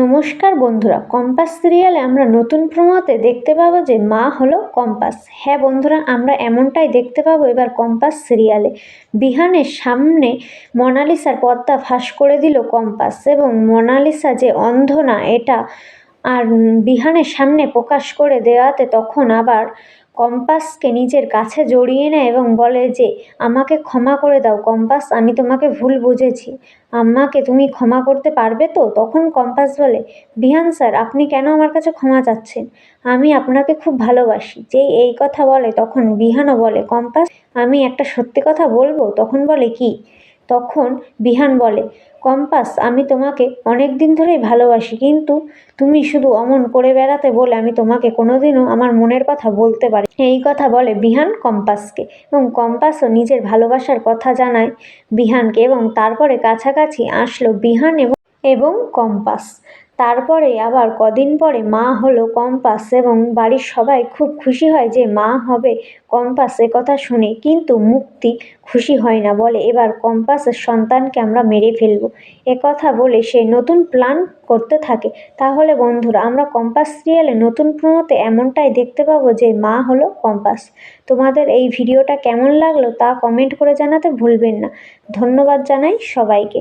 নমস্কার বন্ধুরা, কম্পাস সিরিয়ালে আমরা নতুন প্রোমোতে দেখতে পাবো যে মা হলো কম্পাস। হ্যাঁ বন্ধুরা, আমরা এমনটাই দেখতে পাবো এবার কম্পাস সিরিয়ালে। বিহানের সামনে মোনালিসার পর্দা ফাঁস করে দিল কম্পাস, এবং মোনালিসা যে অন্ধ না এটা আর বিহানের সামনে প্রকাশ করে দেওয়াতে তখন আবার কম্পাসকে নিজের কাছে জড়িয়ে নেয় এবং বলে যে আমাকে ক্ষমা করে দাও কম্পাস, আমি তোমাকে ভুল বুঝেছি, আমাকে তুমি ক্ষমা করতে পারবে তো? তখন কম্পাস বলে, বিহান স্যার, আপনি কেন আমার কাছে ক্ষমা চাচ্ছেন? আমি আপনাকে খুব ভালোবাসি। যেই এই কথা বলে তখন বিহানও বলে, কম্পাস আমি একটা সত্যি কথা বলবো? তখন বলে কি? তখন বিহান বলে, কম্পাস আমি তোমাকে অনেক দিন ধরেই ভালোবাসি, কিন্তু তুমি শুধু অমন করে বেড়াতে বলে আমি তোমাকে কোনোদিনও আমার মনের কথা বলতে পারি। এই কথা বলে বিহান কম্পাসকে, এবং কম্পাসও নিজের ভালোবাসার কথা জানায় বিহানকে, এবং তারপরে কাছাকাছি আসলো বিহান এবং কম্পাস। তারপরে আবার কদিন পরে মা হলো কম্পাস, এবং বাড়ির সবাই খুব খুশি হয় যে মা হবে কম্পাস কথা শুনে। কিন্তু মুক্তি খুশি হয় না, বলে এবার কম্পাসের সন্তানকে আমরা মেরে ফেলবো। কথা বলে সে নতুন প্ল্যান করতে থাকে। তাহলে বন্ধুরা, আমরা কম্পাস সিরিয়ালে নতুন প্রোমোতে এমনটাই দেখতে পাবো যে মা হলো কম্পাস। তোমাদের এই ভিডিওটা কেমন লাগলো তা কমেন্ট করে জানাতে ভুলবেন না। ধন্যবাদ জানাই সবাইকে।